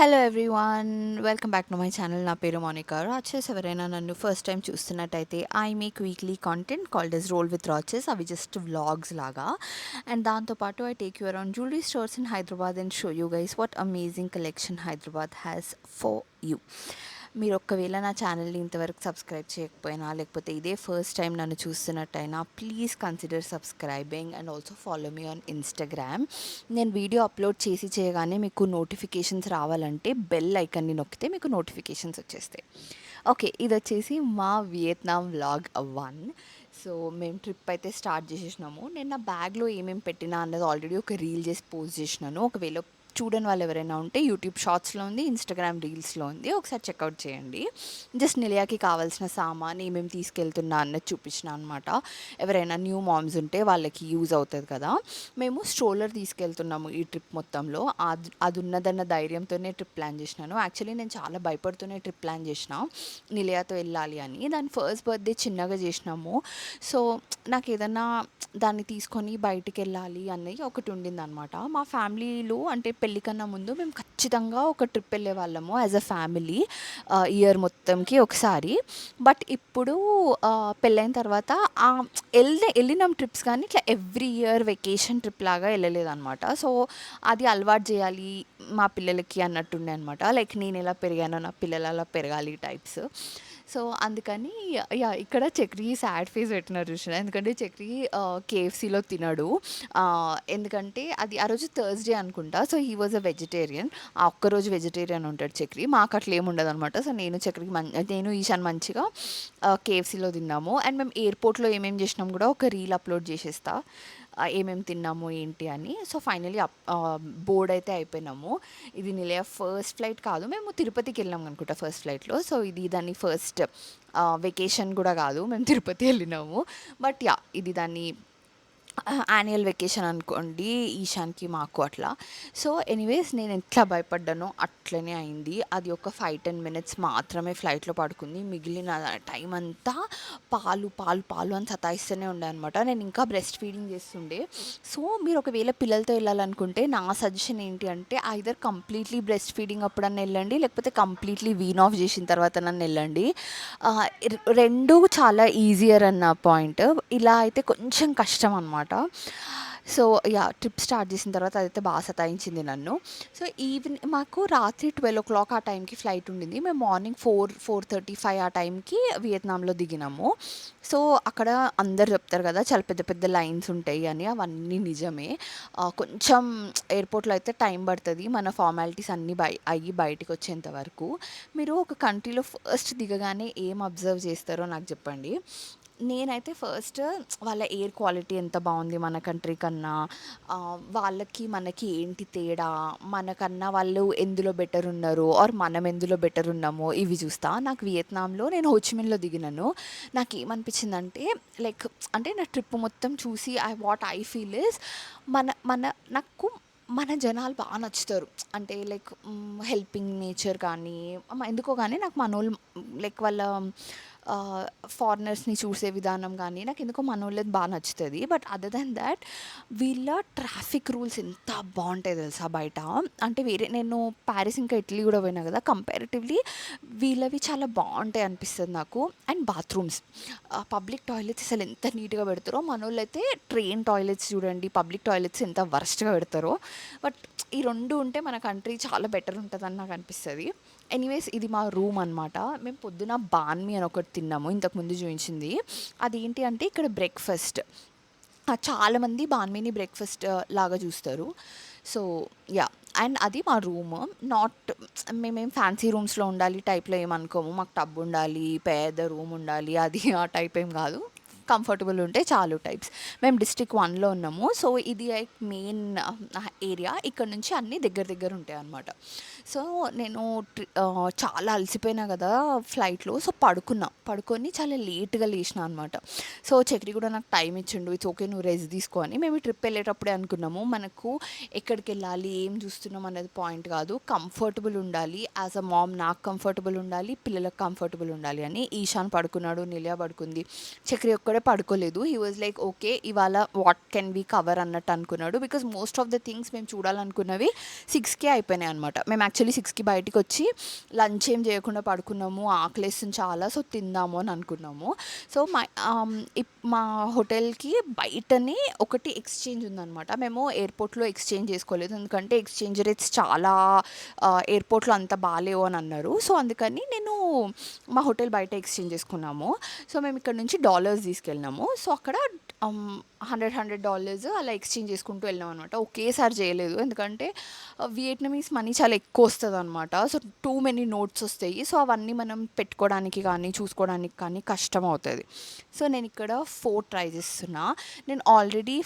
Hello everyone, welcome back to my channel. నా పేరు మోనికా. రాచెస్ ఎవరైనా నన్ను ఫస్ట్ టైం చూస్తున్నట్టయితే I make weekly content called ఎస్ రోల్ విత్ రాచెస్. అవి జస్ట్ వ్లాగ్స్ లాగా. అండ్ దాంతోపాటు I take you around jewellery stores in Hyderabad and show you guys what amazing collection Hyderabad has for you. మీరు ఒక్కవేళ నా ఛానల్ని ఇంతవరకు సబ్స్క్రైబ్ చేయకపోయినా, లేకపోతే ఇదే ఫస్ట్ టైం నన్ను చూస్తున్నట్టయినా, please consider subscribing and also follow me on Instagram. నేను వీడియో అప్లోడ్ చేయగానే మీకు నోటిఫికేషన్స్ రావాలంటే బెల్ ఐకన్ని నొక్కితే మీకు నోటిఫికేషన్స్ వచ్చేస్తాయి. ఓకే, ఇది వచ్చేసి మా వియత్నాం వ్లాగ్ 1. సో మేము ట్రిప్ అయితే స్టార్ట్ చేసేసినాము. నేను నా బ్యాగ్లో ఏమేమి పెట్టినా అన్నది ఆల్రెడీ ఒక రీల్ చేసి పోస్ట్ చేసినాను. ఒకవేళ చూడని వాళ్ళు ఎవరైనా ఉంటే యూట్యూబ్ షార్ట్స్లో ఉంది, ఇన్స్టాగ్రామ్ రీల్స్లో ఉంది, ఒకసారి చెక్అవుట్ చేయండి. జస్ట్ నిలయాకి కావాల్సిన సామాన్ ఏమేమి తీసుకెళ్తున్నా అన్నది చూపించిన అనమాట. ఎవరైనా న్యూ మామ్స్ ఉంటే వాళ్ళకి యూజ్ అవుతుంది కదా. మేము స్ట్రోలర్ తీసుకెళ్తున్నాము ఈ ట్రిప్ మొత్తంలో. అది ఉన్నదన్న ధైర్యంతోనే ట్రిప్ ప్లాన్ చేసినాను. యాక్చువల్లీ నేను చాలా భయపడుతూనే ట్రిప్ ప్లాన్ చేసిన, నిలయాతో వెళ్ళాలి అని. దాని ఫస్ట్ బర్త్డే చిన్నగా చేసినాము. సో నాకు ఏదన్నా దాన్ని తీసుకొని బయటికి వెళ్ళాలి అనేది ఒకటి ఉండిందనమాట. మా ఫ్యామిలీలో అంటే పెళ్ళి కన్నా ముందు మేము ఖచ్చితంగా ఒక ట్రిప్ వెళ్ళే వాళ్ళము యాజ్ అ ఫ్యామిలీ, ఇయర్ మొత్తంకి ఒకసారి. బట్ ఇప్పుడు పెళ్ళైన తర్వాత వెళ్ళినాం ట్రిప్స్, కానీ ఇట్లా ఎవ్రీ ఇయర్ వెకేషన్ ట్రిప్ లాగా వెళ్ళలేదన్నమాట. సో అది అలవాటు చేయాలి మా పిల్లలకి అన్నట్టుండే అనమాట. లైక్ నేను ఎలా పెరిగానో నా పిల్లలు అలా పెరగాలి టైప్స్. సో అందుకని ఇక్కడ చక్రి సాడ్ ఫేస్ పెట్టినారు చూసిన. ఎందుకంటే చక్రి కేఎఫ్సీలో తినడు. ఎందుకంటే అది ఆ రోజు థర్స్డే అనుకుంటా. So he was a vegetarian. ఆ ఒక్కరోజు వెజిటేరియన్ ఉంటాడు చక్రి. మాకు అట్లా ఏముండదు అనమాట. సో నేను ఈశాన్ మంచిగా కేఎఫ్సీలో తిన్నాము. అండ్ మేము ఎయిర్పోర్ట్లో ఏమేమి చేసినాం కూడా ఒక రీల్ అప్లోడ్ చేసేస్తా, ఏమేమి తిన్నాము ఏంటి అని. సో ఫైనలీ బోర్డ్ అయితే అయిపోయినాము. ఇది నిలయ ఫస్ట్ ఫ్లైట్ కాదు, మేము తిరుపతికి వెళ్ళాం అనుకుంటా ఫస్ట్ ఫ్లైట్లో. సో ఇది దాన్ని ఫస్ట్ వెకేషన్ కూడా కాదు, మేము తిరుపతి వెళ్ళినాము. బట్ ఇది దాన్ని యాన్యువల్ వెకేషన్ అనుకోండి ఈశాన్కి మాకు అట్లా. సో ఎనీవేస్ నేను ఎట్లా భయపడ్డానో అట్లనే అయింది. అది ఒక 5-10 మినిట్స్ మాత్రమే ఫ్లైట్లో పడుకుంది. మిగిలిన టైం అంతా పాలు పాలు పాలు అని సతాయిస్తూనే ఉండే అనమాట. నేను ఇంకా బ్రెస్ట్ ఫీడింగ్ చేస్తుండే. సో మీరు ఒకవేళ పిల్లలతో వెళ్ళాలనుకుంటే నా సజెషన్ ఏంటి అంటే ఐదర్ కంప్లీట్లీ బ్రెస్ట్ ఫీడింగ్ అప్పుడన్నా వెళ్ళండి, లేకపోతే కంప్లీట్లీ వీన్ ఆఫ్ చేసిన తర్వాత నన్ను వెళ్ళండి. రెండు చాలా ఈజియర్ అన్న పాయింట్. ఇలా అయితే కొంచెం కష్టం అనమాట. సో ట్రిప్ స్టార్ట్ చేసిన తర్వాత అదైతే బాగా సతాయించింది నన్ను. సో మాకు రాత్రి 12 o'clock ఆ టైంకి ఫ్లైట్ ఉండింది. మేము మార్నింగ్ 4-4:35 ఆ టైంకి వియత్నాంలో దిగినాము. సో అక్కడ అందరు చెప్తారు కదా చాలా పెద్ద పెద్ద లైన్స్ ఉంటాయి అని, అవన్నీ నిజమే. కొంచెం ఎయిర్పోర్ట్లో అయితే టైం పడుతుంది మన ఫార్మాలిటీస్ అన్నీ అయ్యి బయటికి వచ్చేంత వరకు. మీరు ఒక కంట్రీలో ఫస్ట్ దిగగానే ఏం అబ్జర్వ్ చేస్తారో నాకు చెప్పండి. నేనైతే ఫస్ట్ వాళ్ళ ఎయిర్ క్వాలిటీ ఎంత బాగుంది మన కంట్రీ కన్నా, వాళ్ళకి మనకి ఏంటి తేడా, మనకన్నా వాళ్ళు ఎందులో బెటర్ ఉన్నారు ఆర్ మనం ఎందులో బెటర్ ఉన్నామో ఇవి చూస్తా. నాకు వియత్నాంలో నేను హోచిమిన్లో దిగినాను. నాకు ఏమనిపించిందంటే లైక్ అంటే నా ట్రిప్ మొత్తం చూసి వాట్ ఐ ఫీల్ ఇస్ మన మన నాకు మన జనాలు బాగా నచ్చుతారు. అంటే లైక్ హెల్పింగ్ నేచర్ కానీ ఎందుకో కానీ నాకు మనోళ్ళు లైక్ వాళ్ళ ఫారినర్స్ని చూసే విధానం కానీ నాకు ఎందుకో మనోళ్ళది బాగా నచ్చుతుంది. బట్ అదర్ దాన్ దాట్ వీళ్ళ ట్రాఫిక్ రూల్స్ ఎంత బాగుంటాయి తెలుసా బయట. అంటే నేను ప్యారిస్ ఇంకా ఇటలీ కూడా పోయినా కదా, కంపారిటివ్లీ వీళ్ళవి చాలా బాగుంటాయి అనిపిస్తుంది నాకు. అండ్ బాత్రూమ్స్, పబ్లిక్ టాయిలెట్స్ అసలు ఎంత నీట్గా పెడతారో. మనోళ్ళు అయితే ట్రైన్ టాయిలెట్స్ చూడండి, పబ్లిక్ టాయిలెట్స్ ఎంత వర్స్ట్గా పెడతారో. బట్ ఈ రెండు ఉంటే మన కంట్రీ చాలా బెటర్ ఉంటుందని నాకు అనిపిస్తుంది. ఎనీవేస్ ఇది మా రూమ్ అనమాట. మేము పొద్దున బాన్మీ అని ఒకటి తిన్నాము, ఇంతకుముందు చూపించింది. అదేంటి అంటే ఇక్కడ బ్రేక్ఫాస్ట్, చాలామంది బాన్మీని బ్రేక్ఫాస్ట్ లాగా చూస్తారు. సో అండ్ అది మా రూమ్. మేమేం ఫ్యాన్సీ రూమ్స్లో ఉండాలి టైప్లో ఏమనుకోము. మాకు టబ్ ఉండాలి, పెద్ద రూమ్ ఉండాలి, అది ఆ టైప్ ఏం కాదు. కంఫర్టబుల్ ఉంటే చాలు టైప్స్. మేము డిస్ట్రిక్ట్ 1లో ఉన్నాము. సో ఇది లైక్ మెయిన్ ఏరియా. ఇక్కడ నుంచి అన్నీ దగ్గర దగ్గర ఉంటాయి అన్నమాట. సో నేను చాలా అలసిపోయినా కదా ఫ్లైట్లో. సో పడుకొని చాలా లేట్గా లేచిన అనమాట. సో చక్రి కూడా నాకు టైం ఇచ్చిండు, ఇట్స్ ఓకే నువ్వు రెస్ట్ తీసుకో అని. మేము ఈ ట్రిప్ వెళ్ళేటప్పుడే అనుకున్నాము మనకు ఎక్కడికి వెళ్ళాలి ఏం చూస్తున్నాం అనేది పాయింట్ కాదు, కంఫర్టబుల్ ఉండాలి. యాజ్ అ మామ్ నాకు కంఫర్టబుల్ ఉండాలి, పిల్లలకు కంఫర్టబుల్ ఉండాలి అని. ఈశాన్ పడుకున్నాడు, నిలియా పడుకుంది, చక్రి ఒక్కడే పడుకోలేదు. హీ వాజ్ లైక్ ఓకే ఇవాళ వాట్ కెన్ బీ కవర్ అన్నట్టు అనుకున్నాడు. Because most of the things మేము చూడాలనుకున్నవి 6కే అయిపోయినాయి అనమాట. మేము యాక్చువల్లీ 6కి బయటికొచ్చి లంచ్ ఏం చేయకుండా పడుకున్నాము. ఆకలేస్తుంది చాలా. సో, తిందాము అని అనుకున్నాము. సో, మా హోటల్‌కి బయటనే ఒకటి ఎక్స్‌చేంజ్ ఉందనమాట. మేము ఎయిర్‌పోర్ట్‌లో ఎక్స్‌చేంజ్ చేసుకోలేదు. ఎందుకంటే ఎక్స్‌చేంజ్ రేట్స్ చాలా ఎయిర్‌పోర్ట్‌లో అంత బాలేవు అని అన్నారు. సో, అందుకని నేను మా హోటల్ బయట ఎక్స్‌చేంజ్ చేసుకున్నాము. సో, మేము ఇక్కడ నుంచి డాలర్స్ తీసుకెళ్ళినాము. సో, అక్కడ $100 అలా ఎక్స్చేంజ్ చేసుకుంటూ వెళ్ళాం అనమాట. ఒకేసారి చేయలేదు. ఎందుకంటే వియట్నమీస్ మనీ చాలా ఎక్కువ వస్తదనమాట. సో, టూ మెనీ నోట్స్ వస్తాయి. సో, అవన్నీ మనం పెట్టుకోవడానికి కానీ, చూసుకోవడానికి కానీ కష్టం అవుతది. సో, నేను ఇక్కడ 4 ట్రై చేస్తున్నా. నేను ఆల్రెడీ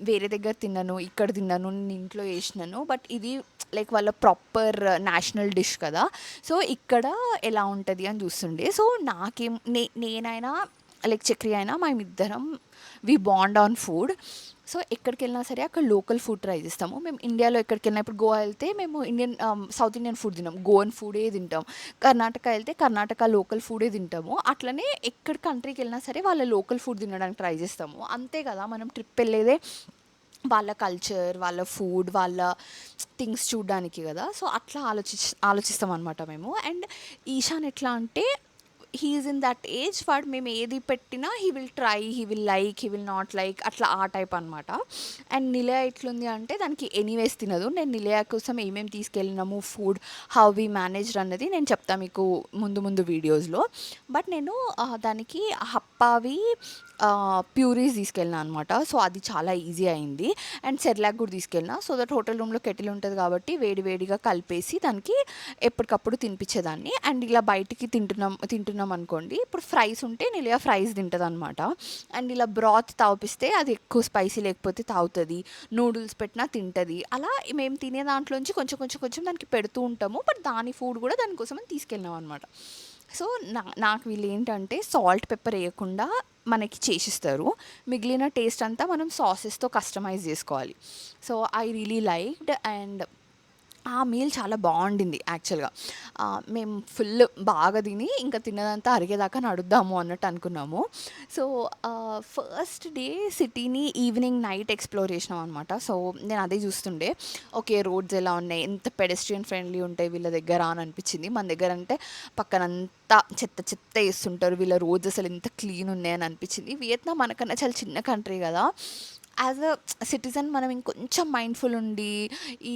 వేరే దగ్గర తిన్నాను, ఇక్కడ తిన్నాను, నేను ఇంట్లో చేసినాను. బట్ ఇది లైక్ వాళ్ళ ప్రాపర్ నేషనల్ డిష్ కదా! సో, ఇక్కడ ఎలా ఉంటది అని చూస్తుండే. సో, నేనైనా లైక్ చక్రి అయినా మేమిద్దరం వి బాండ్ ఆన్ ఫుడ్. సో, ఎక్కడికెళ్ళినా సరే అక్కడ లోకల్ ఫుడ్ ట్రై చేస్తాము. మేము ఇండియాలో ఎక్కడికెళ్ళినా ఇప్పుడు గోవా వెళ్తే మేము సౌత్ ఇండియన్ ఫుడ్ తినం. గోవన్ ఫుడే తింటాం. కర్ణాటక వెళ్తే కర్ణాటక లోకల్ ఫుడే తింటాము. అట్లనే ఎక్కడ కంట్రీకి వెళ్ళినా సరే వాళ్ళ లోకల్ ఫుడ్ తినడానికి ట్రై చేస్తాము. అంతే కదా! మనం ట్రిప్ వెళ్ళేదే వాళ్ళ కల్చర్, వాళ్ళ ఫుడ్, వాళ్ళ థింగ్స్ చూడడానికి కదా! సో, అట్లా ఆలోచిస్తామనమాట మేము. అండ్ ఈశాన్ ఎట్లా అంటే he is in that age వాడు మేము ఏది పెట్టినా he will try, he will like, he will not like అట్లా ఆ టైప్ అనమాట. అండ్ నిలయ ఎట్లుంది అంటే దానికి ఎనీవేస్ తినదు. నేను నిలయ కోసం ఏమేమి తీసుకెళ్ళినాము, ఫుడ్ హౌ వీ మేనేజ్డ్ అన్నది నేను చెప్తా మీకు ముందు ముందు వీడియోస్లో. బట్ నేను దానికి హప్పావి ప్యూరీస్ తీసుకెళ్ళినా అనమాట. సో, అది చాలా ఈజీ అయింది. అండ్ సెర్లాక్ కూడా తీసుకెళ్ళినా. సో దట్ హోటల్ రూమ్లో కెటిల్ ఉంటుంది కాబట్టి వేడి వేడిగా కలిపేసి దానికి ఎప్పటికప్పుడు తినిపించేదాన్ని. అండ్ ఇలా బయటికి తింటున్నాం అనుకోండి, ఇప్పుడు ఫ్రైస్ ఉంటే నిలియా ఫ్రైస్ తింటుంది అనమాట. అండ్ ఇలా బ్రాత్ తాపిస్తే అది ఎక్కువ స్పైసీ లేకపోతే తాగుతుంది. నూడిల్స్ పెట్టినా తింటుంది. అలా మేము తినే దాంట్లోంచి కొంచెం కొంచెం కొంచెం దానికి పెడుతూ ఉంటాము. బట్ దాని ఫుడ్ కూడా దానికోసం తీసుకెళ్ళినాం అనమాట. సో, నాకు వీళ్ళు ఏంటంటే సాల్ట్, పెప్పర్ వేయకుండా మనకి చేసిస్తారు. మిగిలిన టేస్ట్ అంతా మనం సాసెస్తో కస్టమైజ్ చేసుకోవాలి. So, I really liked. And ఆ మీల్ చాలా బాగుండింది యాక్చువల్గా. మేము ఫుల్ బాగా తిని ఇంకా తిన్నదంతా అరిగేదాకా నడుద్దాము అన్నట్టు అనుకున్నాము. సో, ఫస్ట్ డే సిటీని ఈవినింగ్ నైట్ ఎక్స్ప్లోర్ చేసినాం అనమాట. సో, నేను అదే చూస్తుండే, ఓకే రోడ్స్ ఎలా ఉన్నాయి, ఎంత పెడెస్ట్రియన్ ఫ్రెండ్లీ ఉంటాయి వీళ్ళ దగ్గర అని అనిపించింది. మన దగ్గర అంటే పక్కనంతా చెత్త చెత్త వేస్తుంటారు, వీళ్ళ రోడ్స్ అసలు ఎంత క్లీన్ ఉన్నాయని అనిపించింది. వియత్నాం మనకన్నా చాలా చిన్న కంట్రీ కదా! యాజ్ అ సిటిజన్ మనం ఇంకొంచెం మైండ్ఫుల్ ఉండి ఈ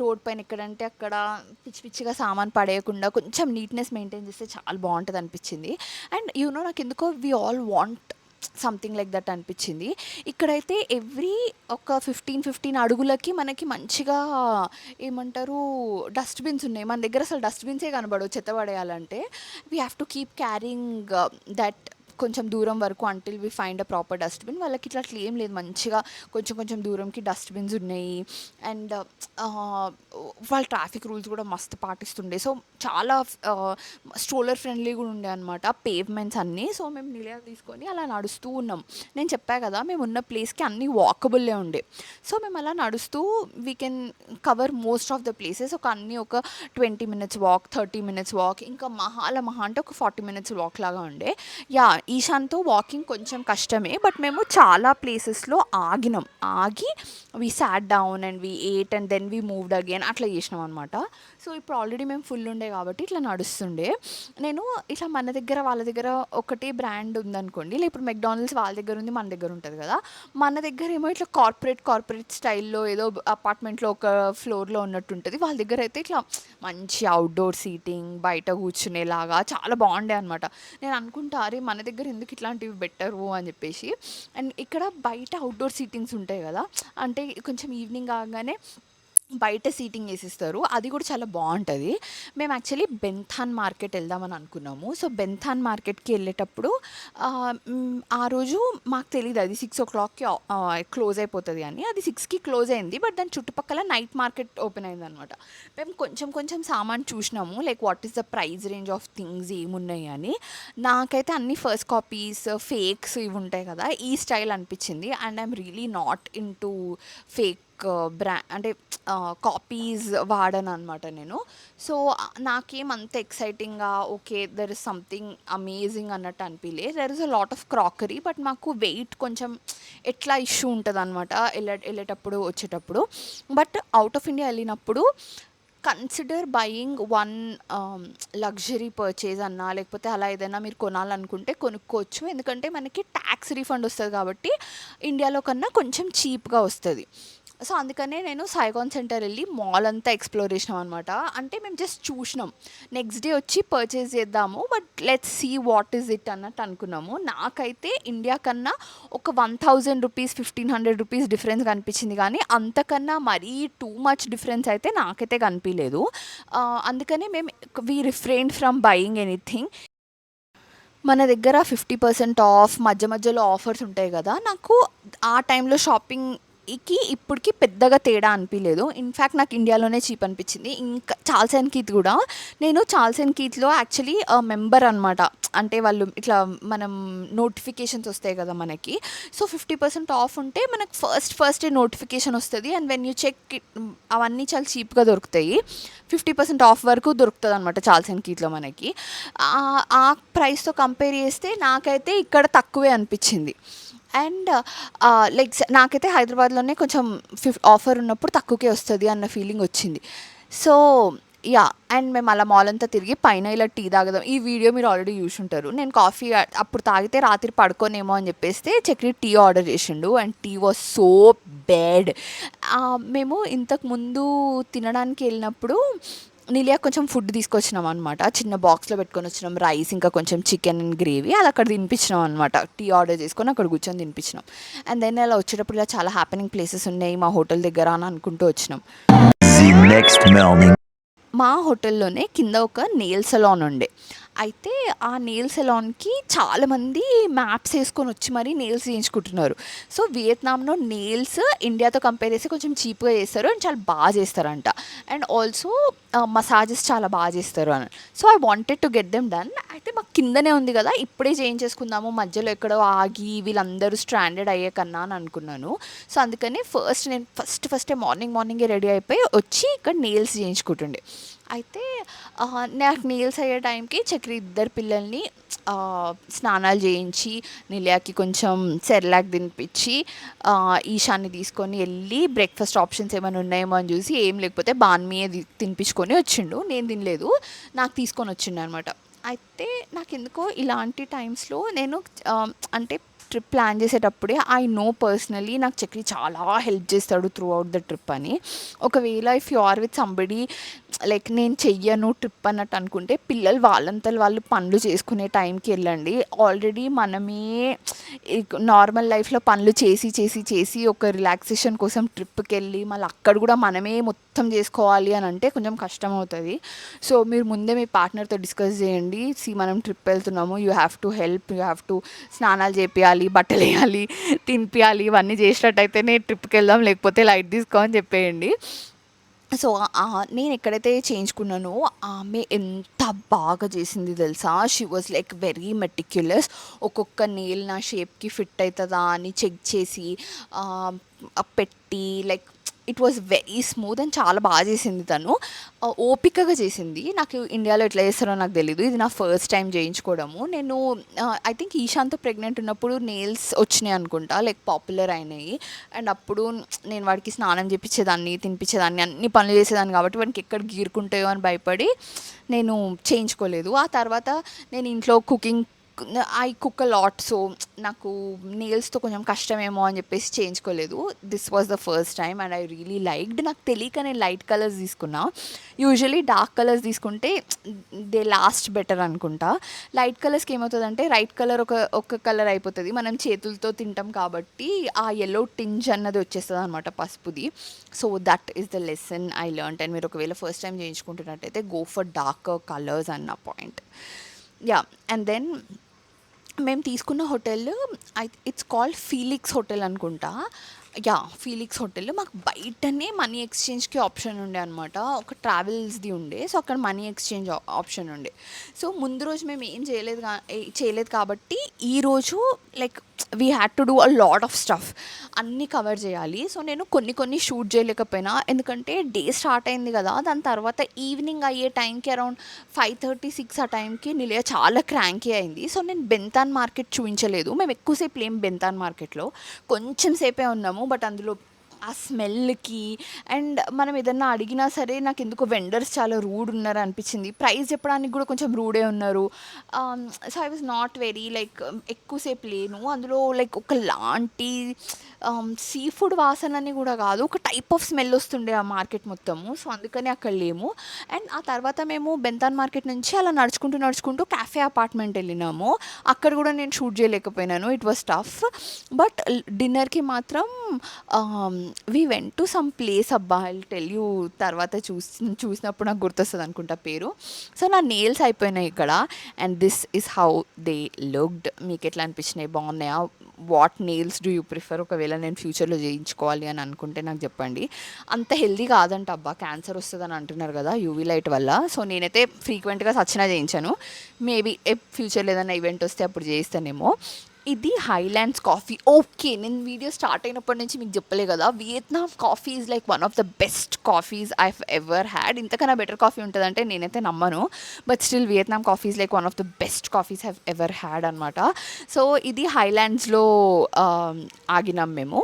రోడ్ పైన ఎక్కడంటే అక్కడ పిచ్చి పిచ్చిగా సామాన్ పడేయకుండా కొంచెం నీట్నెస్ మెయింటైన్ చేస్తే చాలా బాగుంటుంది అనిపించింది. అండ్ నాకు ఎందుకో we all want something like that అనిపించింది. ఇక్కడైతే ఎవ్రీ ఒక 15 అడుగులకి మనకి మంచిగా ఏమంటారు డస్ట్బిన్స్ ఉన్నాయి. మన దగ్గర అసలు డస్ట్బిన్సే కనబడవు చెత్త పడేయాలంటే. We have to keep carrying that కొంచెం దూరం వరకు until we find a proper dustbin. వాళ్ళకి ఇట్లా అట్లా ఏం లేదు, మంచిగా కొంచెం కొంచెం దూరంకి డస్ట్బిన్స్ ఉన్నాయి. అండ్ వాళ్ళ ట్రాఫిక్ రూల్స్ కూడా మస్తు పాటిస్తుండే. సో, చాలా స్ట్రోలర్ ఫ్రెండ్లీ కూడా ఉండే అనమాట పేవ్మెంట్స్ అన్నీ. సో, మేము నిలయ తీసుకొని అలా నడుస్తూ ఉన్నాం. నేను చెప్పా కదా మేము ఉన్న ప్లేస్కి అన్నీ వాకబుల్లే ఉండే. సో, మేము అలా నడుస్తూ we can cover most of the places. అన్నీ ఒక 20 minutes వాక్, 30 minutes వాక్, ఇంకా మహా అంటే ఒక 40 minutes వాక్ లాగా ఉండే. ఈశాన్తో వాకింగ్ కొంచెం కష్టమే. బట్ మేము చాలా ప్లేసెస్లో ఆగి we sat down and we ate and then we moved again అట్లా చేసినాం అనమాట. సో, ఇప్పుడు ఆల్రెడీ మేము ఫుల్ ఉండే కాబట్టి ఇట్లా నడుస్తుండే. నేను ఇట్లా మన దగ్గర వాళ్ళ దగ్గర ఒకటే బ్రాండ్ ఉందనుకోండి, లేదు ఇప్పుడు మెక్డానల్డ్స్ వాళ్ళ దగ్గర ఉంది, మన దగ్గర ఉంటుంది కదా! మన దగ్గర ఏమో ఇట్లా కార్పొరేట్ స్టైల్లో ఏదో అపార్ట్మెంట్లో ఒక ఫ్లోర్లో ఉన్నట్టు ఉంటుంది. వాళ్ళ దగ్గర అయితే ఇట్లా మంచి అవుట్డోర్ సీటింగ్, బయట కూర్చునేలాగా చాలా బాగుండే అనమాట. నేను అనుకుంటా అరే మన దగ్గర ఎందుకు ఇట్లాంటివి బెటరు అని చెప్పేసి. అండ్ ఇక్కడ బయట అవుట్డోర్ సీటింగ్స్ ఉంటాయి కదా, అంటే కొంచెం ఈవినింగ్ కాగానే బయట సీటింగ్ వేసిస్తారు. అది కూడా చాలా బాగుంటుంది. మేము యాక్చువల్లీ బెంథాన్ మార్కెట్ వెళ్దామని అనుకున్నాము. సో, బెంథాన్ మార్కెట్కి వెళ్ళేటప్పుడు ఆ రోజు మాకు తెలియదు అది 6 o'clockకి క్లోజ్ అయిపోతుంది అని. అది 6కి క్లోజ్ అయింది. బట్ దాని చుట్టుపక్కల నైట్ మార్కెట్ ఓపెన్ అయిందనమాట. మేము కొంచెం కొంచెం సామాన్ చూసినాము, like what is the price range of things ఏమున్నాయి అని. నాకైతే అన్ని ఫస్ట్ కాపీస్, ఫేక్స్ ఇవి ఉంటాయి కదా, ఈ స్టైల్ అనిపించింది. And I'm really not into fake అంటే కాపీస్ వాడను అనమాట నేను. సో, నాకేం అంత ఎక్సైటింగ్గా okay there is something amazing అన్నట్టు అనిపించలే. There is a lot of crockery. But మాకు వెయిట్ కొంచెం ఎట్లా ఇష్యూ ఉంటుంది అనమాట వెళ్ళేటప్పుడు వచ్చేటప్పుడు. బట్ అవుట్ ఆఫ్ ఇండియా వెళ్ళినప్పుడు consider buying one luxury purchase అన్నా లేకపోతే అలా ఏదైనా మీరు కొనాలనుకుంటే కొనుక్కోవచ్చు. ఎందుకంటే మనకి ట్యాక్స్ రీఫండ్ వస్తుంది కాబట్టి ఇండియాలో కన్నా కొంచెం చీప్గా వస్తుంది. సో అందుకనే నేను సైగాన్ సెంటర్ వెళ్ళి మాల్ అంతా ఎక్స్ప్లోర్ చేసినాం అనమాట. అంటే మేము జస్ట్ చూసినాం, నెక్స్ట్ డే వచ్చి పర్చేస్ చేద్దాము, but let's see what is it అన్నట్టు అనుకున్నాము. నాకైతే ఇండియా కన్నా ఒక 1000 రూపీస్ 1500 రూపీస్ డిఫరెన్స్ కనిపించింది, కానీ అంతకన్నా మరీ టూ మచ్ డిఫరెన్స్ అయితే నాకైతే కనిపించలేదు. అందుకనే మేము we refrain from buying anything. మన దగ్గర 50% ఆఫ్ మధ్య మధ్యలో ఆఫర్స్ ఉంటాయి కదా, నాకు ఆ టైంలో షాపింగ్కి ఇప్పటికి పెద్దగా తేడా అనిపించలేదు. ఇన్ఫ్యాక్ట్ నాకు ఇండియాలోనే చీప్ అనిపించింది. ఇంకా చార్ల్స్ అండ్ కీత్ కూడా, నేను చార్ల్స్ అండ్ కీత్లో యాక్చువల్లీ మెంబర్ అనమాట. అంటే వాళ్ళు ఇట్లా మనం నోటిఫికేషన్స్ వస్తాయి కదా మనకి. సో 50% ఆఫ్ ఉంటే మనకు ఫస్ట్ నోటిఫికేషన్ వస్తుంది, అండ్ వెన్ యూ చెక్ అవన్నీ చాలా చీప్గా దొరుకుతాయి. 50% ఆఫ్ వరకు దొరుకుతుంది అనమాట చార్ల్స్ అండ్ కీత్లో మనకి. ఆ ప్రైస్తో కంపేర్ చేస్తే నాకైతే ఇక్కడ తక్కువే అనిపించింది. అండ్ లైక్ నాకైతే హైదరాబాద్లోనే కొంచెం ఆఫర్ ఉన్నప్పుడు తక్కువకే వస్తుంది అన్న ఫీలింగ్ వచ్చింది. సో యా, అండ్ మేము అలా మాల్ అంతా తిరిగి పైన ఇలా టీ తాగదాం, ఈ వీడియో మీరు ఆల్రెడీ చూసి ఉంటారు. నేను కాఫీ అప్పుడు తాగితే రాత్రి పడుకోనేమో అని చెప్పేస్తే చక్రి టీ ఆర్డర్ చేసిండు, and tea was so bad. మేము ఇంతకుముందు తినడానికి వెళ్ళినప్పుడు నిలియా కొంచెం ఫుడ్ తీసుకొచ్చినాం అనమాట. చిన్న బాక్స్లో పెట్టుకొని వచ్చినాం, రైస్ ఇంకా కొంచెం చికెన్ అండ్ గ్రేవీ, అది అక్కడ తినిపించినాం అనమాట. టీ ఆర్డర్ చేసుకొని అక్కడ కూర్చొని తినిపించినాం. అండ్ దెన్ అలా వచ్చేటప్పుడు ఇలా చాలా హ్యాపెనింగ్ ప్లేసెస్ ఉన్నాయి మా హోటల్ దగ్గర అని అనుకుంటూ వచ్చినాం. మా హోటల్లోనే కింద ఒక నెయిల్ సలాన్ ఉండే. అయితే ఆ నెయిల్ సలాన్కి చాలామంది మ్యాప్స్ వేసుకొని వచ్చి మరీ నెయిల్స్ చేయించుకుంటున్నారు. సో వియత్నాంలో నెయిల్స్ ఇండియాతో కంపేర్ చేస్తే కొంచెం చీప్గా చేస్తారు అండ్ చాలా బాగా చేస్తారంట. అండ్ ఆల్సో మసాజెస్ చాలా బాగా చేస్తారు అని. So I wanted to get them done. అయితే మాకు కిందనే ఉంది కదా, ఇప్పుడే చేయించేసుకుందాము, మధ్యలో ఎక్కడో ఆగి వీళ్ళందరూ స్ట్రాండెడ్ అయ్యే కన్నా అని అనుకున్నాను. సో అందుకని నేను ఫస్టే మార్నింగే రెడీ అయిపోయి వచ్చి ఇక్కడ నెయిల్స్ చేయించుకుంటుండే. అయితే నాకు నెయిల్స్ అయ్యే టైంకి చక్రి ఇద్దరు పిల్లల్ని స్నానాలు చేయించి నిలియాకి కొంచెం సెర్లాక్ తినిపించి ఈశాన్ని తీసుకొని వెళ్ళి బ్రేక్ఫాస్ట్ ఆప్షన్స్ ఏమైనా ఉన్నాయేమో అని చూసి, ఏం లేకపోతే బాన్మీయే తినిపించుకొని వచ్చిండు. నేను తినలేదు, నాకు తీసుకొని వచ్చిండు అనమాట. అయితే నాకు ఎందుకో ఇలాంటి టైమ్స్లో నేను అంటే ట్రిప్ ప్లాన్ చేసేటప్పుడే ఐ నో పర్సనలీ నాకు చక్రి చాలా హెల్ప్ చేస్తాడు త్రూ అవుట్ ద ట్రిప్ అని. ఒకవేళ if you are with somebody like నేను చెయ్యను ట్రిప్ అన్నట్టు అనుకుంటే, పిల్లలు వాళ్ళంతలు వాళ్ళు పనులు చేసుకునే టైంకి వెళ్ళండి. ఆల్రెడీ మనమే నార్మల్ లైఫ్లో పనులు చేసి ఒక రిలాక్సేషన్ కోసం ట్రిప్కి వెళ్ళి మళ్ళీ అక్కడ కూడా మనమే మొత్తం చేసుకోవాలి అని అంటే కొంచెం కష్టం అవుతుంది. సో మీరు ముందే మీ పార్ట్నర్తో డిస్కస్ చేయండి, మనం ట్రిప్ వెళ్తున్నాము, you have to help, you have to స్నానాలు చేపియాలి, బట్టలు వేయాలి, తినిపియాలి, ఇవన్నీ చేసినట్టయితేనే ట్రిప్కి వెళ్దాం, లేకపోతే లైట్ తీసుకో అని చెప్పేయండి. సో నేను ఎక్కడైతే చేయించుకున్నానో ఆమె ఎంత బాగా చేసింది తెలుసా. She was like very meticulous. ఒక్కొక్క నెయిల్ నా షేప్కి ఫిట్ అవుతుందా అని చెక్ చేసి పెట్టి, like it was very smooth and చాలా బాగా చేసింది తను. ఓపికగా చేసింది. నాకు ఇండియాలో ఎట్లా చేస్తారో నాకు తెలీదు, ఇది నా ఫస్ట్ టైం చేయించుకోవడము. నేను ఐ థింక్ ఈశాంతో ప్రెగ్నెంట్ ఉన్నప్పుడు నెయిల్స్ వచ్చినాయి అనుకుంటా, లైక్ పాపులర్ అయినాయి. అండ్ అప్పుడు నేను వాడికి స్నానం చేయించేదాన్ని, తినిపించేదాన్ని, అన్ని పనులు చేసేదాన్ని కాబట్టి వాడికి ఎక్కడ గీరుకుంటాయో అని భయపడి నేను చేయించుకోలేదు. ఆ తర్వాత నేను ఇంట్లో I cook a lot, so నాకు నెయిల్స్తో కొంచెం కష్టమేమో అని చెప్పేసి చేయించుకోలేదు. This was the first time and I really liked. నాకు తెలియక నేను లైట్ కలర్స్ తీసుకున్నా. యూజువలీ డార్క్ కలర్స్ తీసుకుంటే దే లాస్ట్ బెటర్ అనుకుంటా. లైట్ కలర్స్కి ఏమవుతుందంటే రైట్ కలర్ ఒక కలర్ అయిపోతుంది, మనం చేతులతో తింటాం కాబట్టి ఆ ఎల్లో టింజ్ అన్నది వచ్చేస్తుంది అనమాట, పసుపుది. So that is the lesson I learned. అండ్ మీరు ఒకవేళ ఫస్ట్ టైం చేయించుకుంటున్నట్టయితే గో ఫర్ డార్క్ కలర్స్ అన్న పాయింట్. యా, అండ్ దెన్ మేము తీసుకున్న hotel it's called Felix hotel అనుకుంటా. Yeah, Felix hotel. మాకు బయటనే మనీ ఎక్స్చేంజ్కి ఆప్షన్ ఉండే అనమాట, ఒక ట్రావెల్స్ది ఉండే. సో అక్కడ మనీ ఎక్స్చేంజ్ ఆప్షన్ ఉండే. సో ముందు రోజు మేము ఏం చేయలేదు కాబట్టి ఈరోజు like we had to do a lot of stuff, అన్నీ కవర్ చేయాలి. సో నేను కొన్ని షూట్ చేయలేకపోయినా, ఎందుకంటే డే స్టార్ట్ అయింది కదా, దాని తర్వాత ఈవినింగ్ అయ్యే టైంకి అరౌండ్ 5:30, 6 ఆ టైంకి నిలయ చాలా క్రాంకీ అయింది. సో నేను బెంతాన్ మార్కెట్ చూపించలేదు. మేము ఎక్కువసేపు లేం బెంతాన్ మార్కెట్లో, కొంచెం సేపే ఉన్నాము. బట్ అందులో ఆ స్మెల్‌కి అండ్ మనం ఏదన్నా అడిగినా సరే నాకెందుకో వెండర్స్ చాలా రూడ్ ఉన్నారనిపిచ్చింది. ప్రైస్ చెప్పడానికి గూడా కొంచెం రూడే ఉన్నారు. So, I was not very like ఎక్కువ సేపు లేను. అందులో లైక్ ఒకలాంటి సీ ఫుడ్ వాసనని గూడా గాదు. ఒక టైప్ ఆఫ్ స్మెల్ ఒస్తుండే ఆ మార్కెట్ మొత్తము. సో, అందుకని అక్కడ లేము. అండ్ ఆ తర్వాత మేము బెంతాన్ మార్కెట్ నుంచి అలా నడుచుకుంటూ, నడుచుకుంటూ కాఫే అపార్ట్‌మెంట్ ఎళ్ళినాము. అక్కడ గూడా నేను షూట్ జేయలేకపోయినాను. It was tough. బట్ డిన్నర్‌కి మాత్రం we went to some place అబ్బా! ఐ విల్ టెల్ యూ తర్వాత చూసినప్పుడు నాకు గుర్తొస్తదనుకుంటా పేరు. సో, నా నెయిల్స్ అయిపోయినాయి ఇక్కడ. And this is how they looked. మీకెట్లా అనిపించినాయి? బాగున్నాయా? What nails do you prefer? ఒకవేళ నేను ఫ్యూచర్‌లో చేయించుకోవాలి అని అనుకుంటే నాకు చెప్పండి. అంత హెల్తీ కాదంట అబ్బా! క్యాన్సర్ వస్తదని అంటున్నారు కదా! యూవీ లైట్ వల్ల. సో, నేనైతే ఫ్రీక్వెంట్‌గా సచ్చినా చేయించాను. మేబీ ఫ్యూచర్‌లో ఏదైనా ఈవెంట్ వస్తే అప్పుడు చేయిస్తానేమో. ఇది హైలాండ్స్ కాఫీ. ఓకే. నేను వీడియో స్టార్ట్ అయినప్పటి నుంచి మీకు చెప్పలే కదా! Vietnam coffee is like one of the best coffees I have ever had. ఇంతకన్నా బెటర్ కాఫీ ఉంటదంటే నేనైతే నమ్మను. But still Vietnam coffee is like one of the best coffees I have ever had అనమాట. సో, ఇది హైలాండ్స్‌లో ఆగినాం మేము.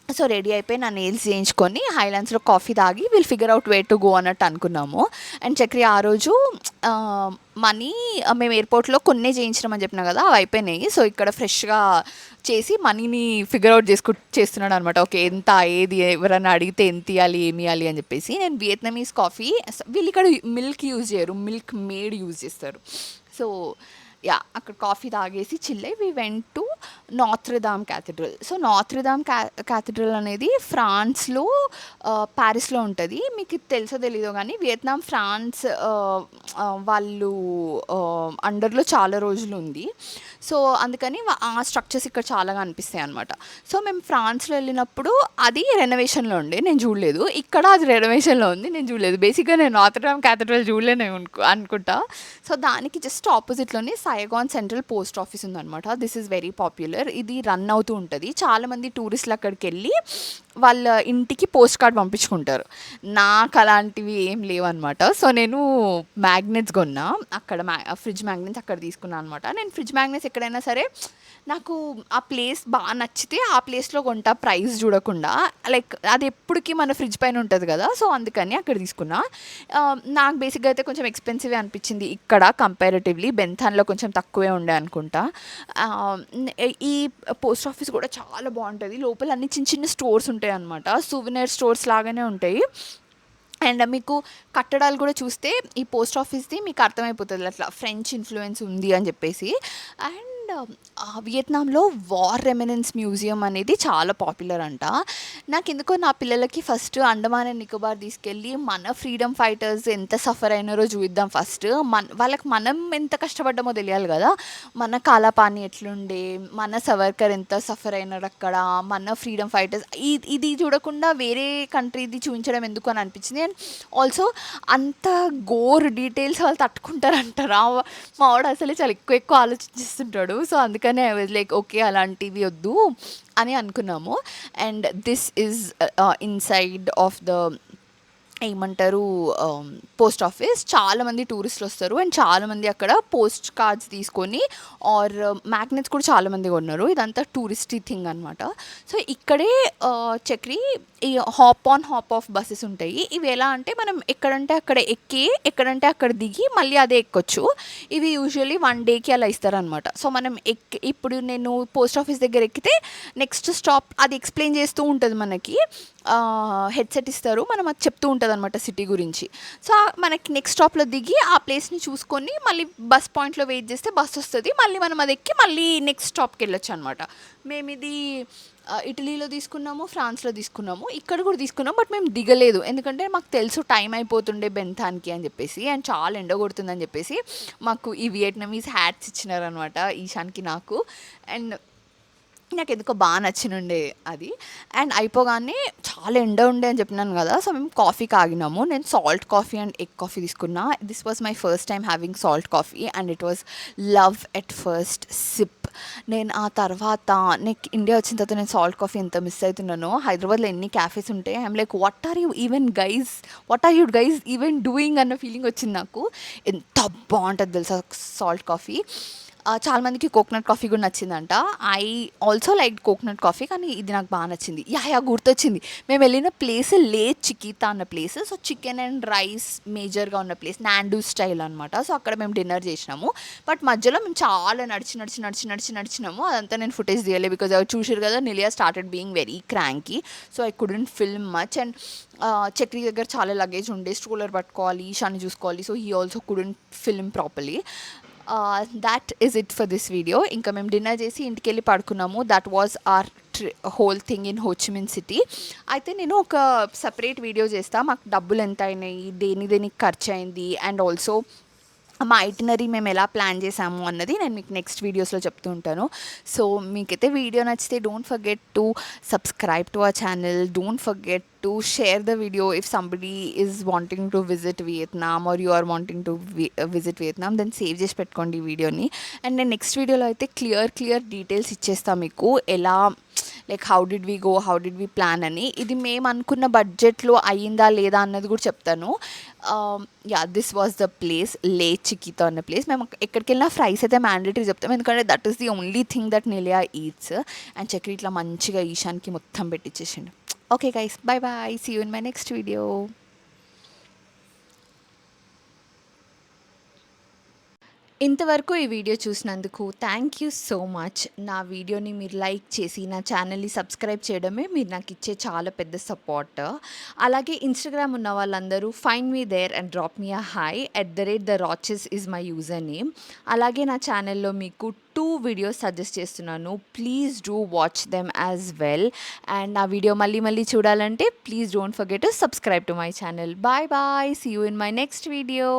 So, ready అయిపోయి నా nails చేయించుకొని హైలాండ్స్‌లో కాఫీ తాగి will figure out where to go అన్నట్టు అనుకున్నాము. అండ్ చక్రి ఆ రోజు ఆహ్, మనీ మేము ఎయిర్‌పోర్ట్‌లో కొన్నే చేయించినామని చెప్పినా కదా! అవి అయిపోయినాయి. సో, ఇక్కడ ఫ్రెష్‌గా చేసి మనీని ఫిగర్ ఔట్ చేస్తున్నాడనమాట. ఓకే. ఎంత ఏది ఎవరైనా అడిగితే ఎంతియ్యాలి, ఏమియ్యాలి అని చెప్పేసి. నేను వియత్నమీస్ కాఫీ వీళ్ళిక్కడ మిల్క్ యూజ్ చేయరు. మిల్క్ మేడ్ యూజ్ చేస్తారు. So, yeah! అక్కడ కాఫీ తాగేసి చిల్ అయ్యి we went to Notre Dame cathedral. So, Notre Dame cathedral అనేది ఫ్రాన్స్‌లో పారిస్‌లో ఉంటది. మీకు ఇది తెలుసో తెలీదో గానీ వియత్నాం, ఫ్రాన్స్ వాళ్ళు అండర్‌లో చాలా రోజులుంది. సో, అందుకని ఆ స్ట్రక్చర్స్ ఇక్కడ చాలా కనిపిస్తాయనమాట. సో, మేము ఫ్రాన్స్‌లో ఎళ్ళినప్పుడు అది రెనోవేషన్‌లో ఉండే. నేను చూడలేదు. ఇక్కడ అది రెనోవేషన్‌లో ఉంది. నేను చూడలేదు. బేసిక్‌గా నేను నాత్రడామ్ క్యాథడ్రల్ చూడలేను అనుకుంటా. సో, దానికి జస్ట్ ఆపోజిట్‌లోనే సైగాన్ సెంట్రల్ పోస్ట్ ఆఫీస్ ఉందనమాట. This is very popular. ఇది రన్ అవుతూ ఉంటది. చాలామంది టూరిస్టులు అక్కడికెళ్ళి వాళ్ళ ఇంటికి పోస్ట్ కార్డ్ పంపించుకుంటారు. నాకు అలాంటివి ఏం లేవనమాట. సో, నేను మ్యాగ్నెట్స్ కొన్నా. అక్కడ ఫ్రిడ్జ్ మ్యాగ్నెట్స్ అక్కడ తీసుకున్నా అనమాట. నేను ఫ్రిడ్జ్ మ్యాగ్నెట్స్ ఎక్కడైనా సరే నాకు ఆ ప్లేస్ బాగా నచ్చితే ఆ ప్లేస్‌లో కొంటా ప్రైస్ చూడకుండా. లైక్ అది ఎప్పటికి మన ఫ్రిడ్జ్ పైన ఉంటది కదా! సో, అందుకని అక్కడ తీసుకున్నా. నాకు బేసిక్‌గా అయితే కొంచెం ఎక్స్‌పెన్సివే అనిపించింది ఇక్కడ కంపారిటివ్‌లీ. బెంథాన్‌లో కొంచెం తక్కువే ఉండే అనుకుంటా. ఆహ్, ఈ పోస్ట్ ఆఫీస్ కూడా చాలా బావుంటది. లోపల అన్ని చిన్న చిన్న స్టోర్స్ ఉంటాయన్నమాట. సూవెనిర్ స్టోర్స్ లాగానే ఉంటాయి. అండ్ మీకు కట్టడాలు కూడా చూస్తే ఈ పోస్ట్ ఆఫీస్‌ది మీకు అర్థమైపోతది. అట్లా ఫ్రెంచ్ ఇన్‌ఫ్లూయెన్స్ ఉంది అని చెప్పేసి. అండ్ వియత్నాంలో వార్ రెమినెన్స్ మ్యూజియం అనేది చాలా పాపులర్ అంట. నాకెందుకో నా పిల్లలకి ఫస్ట్ అండమాన్ అండ్ నికోబార్ తీసుకెళ్ళి మన ఫ్రీడమ్ ఫైటర్స్ ఎంత సఫర్ అయినారో చూయిద్దాం ఫస్ట్. వాళ్ళకి మనం ఎంత కష్టపడ్డామో తెలియాలి కదా! మన కాలాపాని ఎట్లుండే, మన సవర్కర్ ఎంత సఫర్ అయినారక్కడ, మన ఫ్రీడమ్ ఫైటర్స్ ఇది చూడకుండా వేరే కంట్రీది చూయించడం ఎందుకు అని అనిపించింది. అండ్ ఆల్సో అంత గోర్ డీటెయిల్స్ వాళ్ళు తట్టుకుంటారంటారా? మా వాడు అసలే చాలా ఎక్కువ ఎక్కువ ఆలోచించేస్తుంటాడు. సో, అందుకనే ఐ వాజ్ లైక్ ఓకే. అలాంటివి వద్దు అని అనుకున్నాము. And this is inside of the ఏమంటారు పోస్ట్ ఆఫీస్. చాలామంది టూరిస్టులొస్తారు. అండ్ చాలామంది అక్కడ పోస్ట్ కార్డ్స్ తీసుకొని ఆర్ మ్యాగ్నెట్స్ కూడా చాలామంది కొన్నారు. ఇదంతా టూరిస్టీ థింగ్ అనమాట. సో, ఇక్కడే చక్రి ఈ hop on, hop of buses ఉంటాయి. ఇవి ఎలా అంటే మనం ఎక్కడంటే అక్కడ ఎక్కి, ఎక్కడంటే అక్కడ దిగి మళ్ళీ అదే ఎక్కొచ్చు. ఇవి యూజువల్లీ 1 డేకి అలా ఇస్తారనమాట. సో, మనం ఇప్పుడు నేను పోస్ట్ ఆఫీస్ దగ్గర ఎక్కితే నెక్స్ట్ స్టాప్ అది ఎక్స్‌ప్లెయిన్ చేస్తూ ఉంటది మనకి. హెడ్‌సెట్ ఇస్తారు. మనం అది చెప్తూ ఉంటదనమాట సిటీ గురించి. సో, మనకి నెక్స్ట్ స్టాప్‌లో దిగి ఆ ప్లేస్‌ని చూసుకొని మళ్ళీ బస్ పాయింట్‌లో వెయిట్ చేస్తే బస్సొస్తది. మళ్ళీ మనం అది ఎక్కి మళ్ళీ నెక్స్ట్ స్టాప్‌కెళ్ళొచ్చనమాట. మేమిది ఇటలీలో తీసుకున్నాము, ఫ్రాన్స్‌లో తీసుకున్నాము. ఇక్కడ కూడా తీసుకున్నాం. బట్ మేము దిగలేదు. ఎందుకంటే మాకు తెలుసు టైం అయిపోతుండే బెంథాన్‌కి అని చెప్పేసి. అండ్ చాలా ఎండ కొడుతుందని చెప్పేసి మాకు ఈ వియట్నామీస్ హ్యాట్స్ ఇచ్చినారనమాట ఈశాన్‌కి నాకు. అండ్ నాకెందుకో నచ్చినుండే అది. అండ్ అయిపోగానే చాలా ఎండ ఉండే అని చెప్పినాను కదా! సో, మేము కాఫీకి ఆగినాము. నేను salt coffee and egg coffee తీసుకున్నా. This was my first time having salt coffee and it was love at first sip. నేను ఆ తర్వాత ఇండియా వచ్చిన తర్వాత నేను సాల్ట్ కాఫీ ఎంత మిస్ అయితున్నానో. హైదరాబాద్‌లో ఎన్ని క్యాఫేస్ ఉంటాయి. I'm like what are you guys even doing అన్న ఫీలింగ్ వచ్చింది నాకు. ఎంత బావుంటది తెలుసా సాల్ట్ కాఫీ. చాలా మందికి కోకోనట్ కాఫీ కూడా నచ్చిందంట. I also liked coconut coffee, కానీ ఇది నాకు బాగా నచ్చింది. యాహ్! గుర్తొచ్చింది. మేము వెళ్ళిన ప్లేస్ లే చికితా అన్న place. So, chicken and rice మేజర్‌గా ఉన్న ప్లేస్. నాండూ స్టైల్ అనమాట. సో, అక్కడ మేము డిన్నర్ చేసినాము. బట్ మధ్యలో మేము చాలా నడిచినాము. అదంతా నేను ఫుటేజ్ తీయలే. బికాజ్ అవి చూసిర్రు కదా, Nilia started being very cranky. So, I couldn't film much. And Chakri దగ్గర చాలా లగేజ్ ఉండే. స్ట్రోలర్ పట్టుకోవాలి, ఈషాని చూసుకోవాలి. So, he also couldn't film properly. That is it for this video. ఇంకా మేము డిన్నర్ చేసి ఇంటికి వెళ్ళి పడుకున్నాము. That was our whole thing in Ho Chi Minh City. అయితే నేను ఒక సపరేట్ వీడియో చేస్తా, మాకు డబ్బులు ఎంత అయినాయి, దేనికి ఖర్చు అయింది, అండ్ ఆల్సో మా ఐటినరీ మేము ఎలా ప్లాన్ చేసాము అన్నది నేను మీకు నెక్స్ట్ వీడియోస్లో చెప్తూ ఉంటాను. సో మీకైతే వీడియో నచ్చితే don't forget to subscribe to our channel. Don't forget to share the video if somebody is wanting to visit Vietnam or you are wanting to visit Vietnam, then save చేసి పెట్టుకోండి ఈ వీడియోని. And నేను next వీడియోలో అయితే clear details ఇచ్చేస్తాను మీకు, ఎలా like how did we go, how did we plan అని. ఇది మేము అనుకున్న బడ్జెట్లో అయ్యిందా లేదా అన్నది కూడా చెప్తాను. Yeah, this was the place, లే చికితో అన్న ప్లేస్. మేము ఎక్కడికి వెళ్ళినా ఫ్రైస్ అయితే మ్యాండేటరీ చెప్తాం, ఎందుకంటే that is the only thing that Nilia eats. And Chakri ఇట్లా మంచిగా ఈశాన్కి మొత్తం పెట్టించేసిండు. Okay guys, bye bye. See you in my next video. ఇంతవరకు ఈ వీడియో చూసినందుకు థ్యాంక్ యూ సో మచ్. నా వీడియోని మీరు లైక్ చేసి నా ఛానల్ని సబ్స్క్రైబ్ చేయడమే మీరు నాకు ఇచ్చే చాలా పెద్ద సపోర్ట్. అలాగే ఇన్స్టాగ్రామ్ ఉన్న వాళ్ళందరూ find me there and drop me a hi @theRoches is my user name. అలాగే నా ఛానల్లో మీకు 2 వీడియోస్ సజెస్ట్ చేస్తున్నాను. Please do watch them as well. And నా వీడియో మళ్ళీ చూడాలంటే please don't forget to subscribe to my channel. Bye bye. See you in my next video.